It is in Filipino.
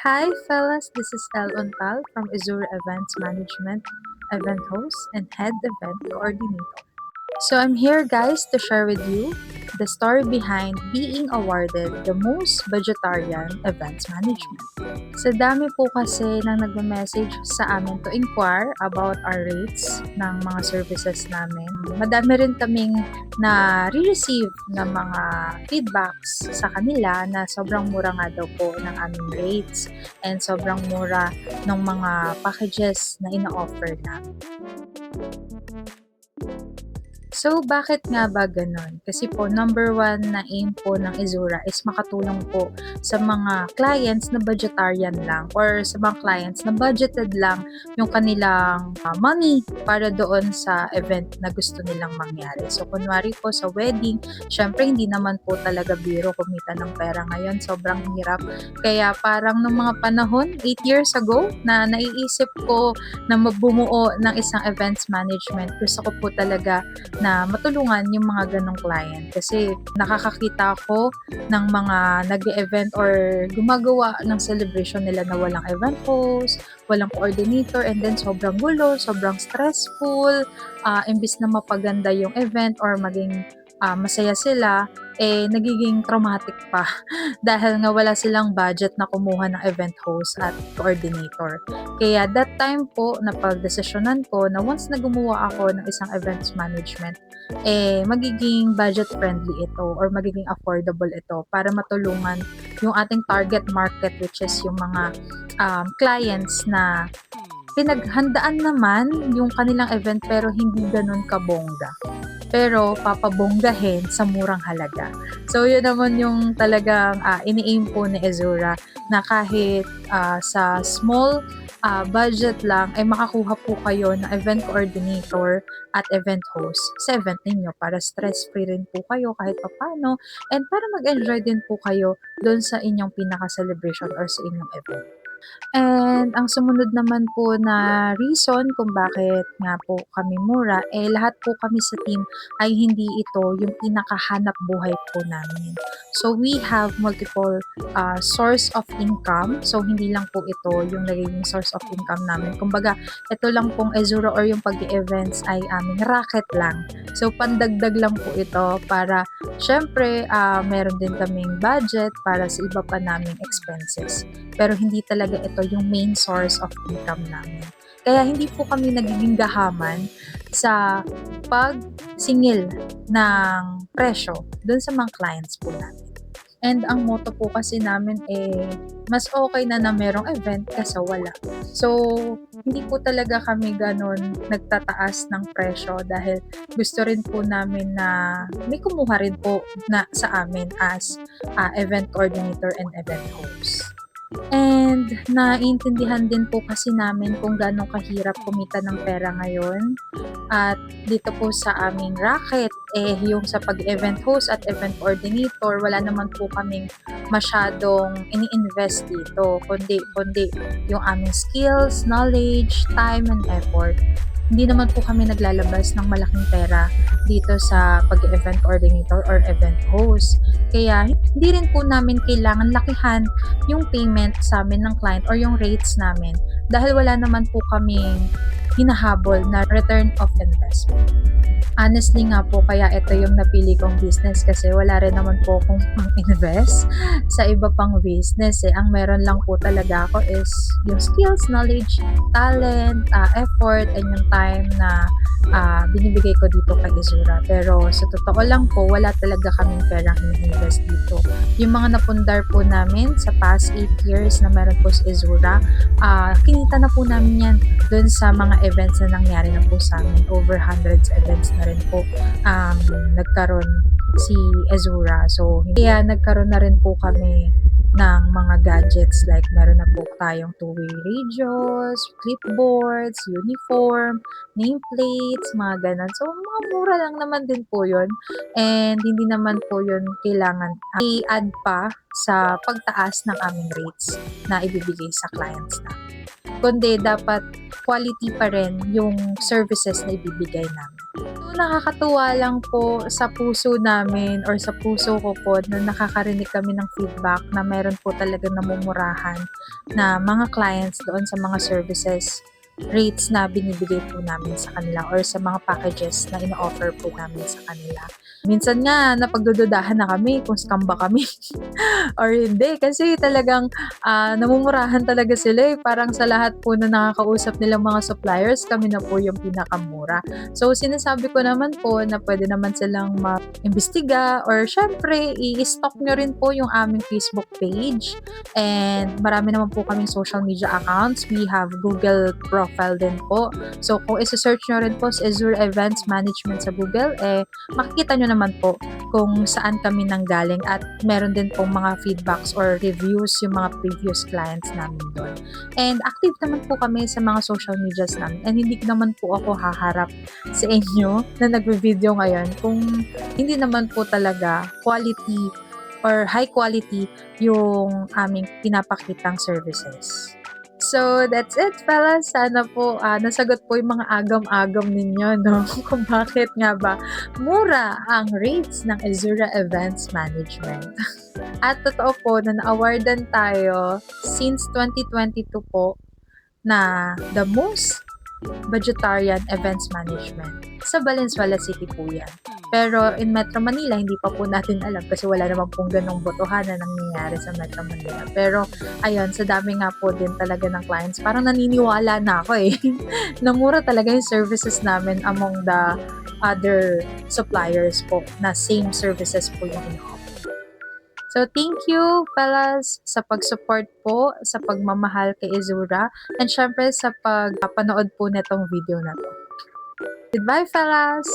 Hi fellas, this is El Untal from Azure Events Management, event host and head event coordinator. So I'm here guys to share with you the story behind being awarded the most budgetarian events management. Sa dami po kasi nang nagme-message sa amin to inquire about our rates ng mga services namin. Madami rin kaming na-receive na mga feedbacks sa kanila na sobrang mura nga daw po ng aming rates and sobrang mura ng mga packages na ina-offer namin. So, bakit nga ba ganun? Kasi po, number one na aim po ng Izura is makatulong po sa mga clients na budgetarian lang or sa mga clients na budgeted lang yung kanilang money para doon sa event na gusto nilang mangyari. So, kunwari po sa wedding, syempre hindi naman po talaga biro kumita ng pera ngayon. Sobrang hirap. Kaya parang nung mga panahon, 8 years ago, na naiisip ko na bumuo ng isang events management, gusto ko po talaga na matulungan yung mga ganong client kasi nakakakita ako ng mga nag-event or gumagawa ng celebration nila na walang event host, walang coordinator, and then sobrang gulo, sobrang stressful, imbis na mapaganda yung event or maging masaya sila, nagiging traumatic pa dahil nga wala silang budget na kumuha ng event host at coordinator. Kaya that time po, napagdesisyonan ko na once na gumawa ako ng isang events management, magiging budget friendly ito or magiging affordable ito para matulungan yung ating target market, which is yung mga clients na pinaghandaan naman yung kanilang event pero hindi ganun kabongga. Pero papabonggahin sa murang halaga. So yun naman yung talagang ini-aim po ni Azura na kahit sa small budget lang ay makakuha po kayo ng event coordinator at event host sa event ninyo para stress-free rin po kayo kahit papano and para mag-enjoy din po kayo doon sa inyong pinaka-celebration or sa inyong event. And ang sumunod naman po na reason kung bakit nga po kami mura, lahat po kami sa team ay hindi ito yung pinakahanap buhay po namin. So we have multiple source of income. So hindi lang po ito yung nagiging source of income namin. Kumbaga, ito lang pong Ezura or yung pag-events ay aming racket lang. So pandagdag lang po ito para syempre meron din kaming budget para sa iba pa naming expenses. Pero hindi talaga ito yung main source of income namin. Kaya hindi po kami nagiging gahaman sa pagsingil ng presyo dun sa mga clients po namin. And ang motto po kasi namin mas okay na merong event kaysa wala. So, hindi po talaga kami ganon nagtataas ng presyo dahil gusto rin po namin na may kumuha rin po na sa amin as event coordinator and event host. And naiintindihan din po kasi namin kung gaano kahirap kumita ng pera ngayon. At dito po sa aming racket, yung sa pag-event host at event coordinator, wala naman po kaming masyadong ini-invest dito, kundi yung aming skills, knowledge, time, and effort. Hindi naman po kami naglalabas ng malaking pera dito sa pag-event coordinator or event host. Kaya hindi rin po namin kailangan lakihan yung payment sa amin ng client or yung rates namin dahil wala naman po kaming hinahabol na return of investment. Honestly nga po, kaya ito yung napili kong business kasi wala rin naman po akong pang-invest sa iba pang business. Ang meron lang po talaga ako is yung skills, knowledge, talent, effort, and yung time na binibigay ko dito kay Izura. Pero sa totoo lang po, wala talaga kaming perang in-invest dito. Yung mga napundar po namin sa past 8 years na meron po sa Izura, kinita na po namin yan dun sa mga events na nangyari na po sa amin. Over hundreds events na rin po nagkaroon si Azura. So, kaya nagkaroon na rin po kami ng mga gadgets like meron na po tayong two-way radios, clipboards, uniform, nameplates, mga ganun. So, mga mura lang naman din po yun. And hindi naman po yun kailangan i-add pa sa pagtaas ng aming rates na ibibigay sa clients namin. Kundi dapat quality pa rin yung services na ibibigay namin. So, nakakatuwa lang po sa puso namin or sa puso ko po na nakakarinig kami ng feedback na meron po talagang namumurahan na mga clients doon sa mga services rates na binibigay po namin sa kanila or sa mga packages na ino-offer po namin sa kanila. Minsan nga napagdududahan na kami kung scam ba kami or hindi kasi talagang namumurahan talaga sila eh. Parang sa lahat po na nakakausap nilang mga suppliers, kami na po yung pinakamura. So, sinasabi ko naman po na pwede naman silang mag-imbestiga or syempre, i-stock nyo rin po yung aming Facebook page. And marami naman po kaming social media accounts. We have Google profile din po. So, kung isa-search nyo rin po sa Azure Events Management sa Google, makikita nyo naman po kung saan kami nanggaling at meron din pong mga feedbacks or reviews yung mga previous clients namin doon. And active naman po kami sa mga social medias namin and hindi naman po ako haharap sa inyo na nagve-video ngayon kung hindi naman po talaga quality or high quality yung aming pinapakitang services. So, that's it fellas. Sana po nasagot po yung mga agam-agam ninyo, no? Kung bakit nga ba mura ang rates ng Azura Events Management. At totoo po na na-awardan tayo since 2022 po na the most Vegetarian Events Management. Sa Valenzuela City po yan. Pero in Metro Manila, hindi pa po natin alam kasi wala naman pong ganong botohan na nangyayari sa Metro Manila. Pero ayun, sa dami nga po din talaga ng clients, parang naniniwala na ako eh. na mura talaga yung services namin among the other suppliers po na same services po yung ino-offer. So, thank you, fellas, sa pag-support po, sa pagmamahal kay Azura, and syempre sa pagpapanood po netong video na to. Goodbye, fellas!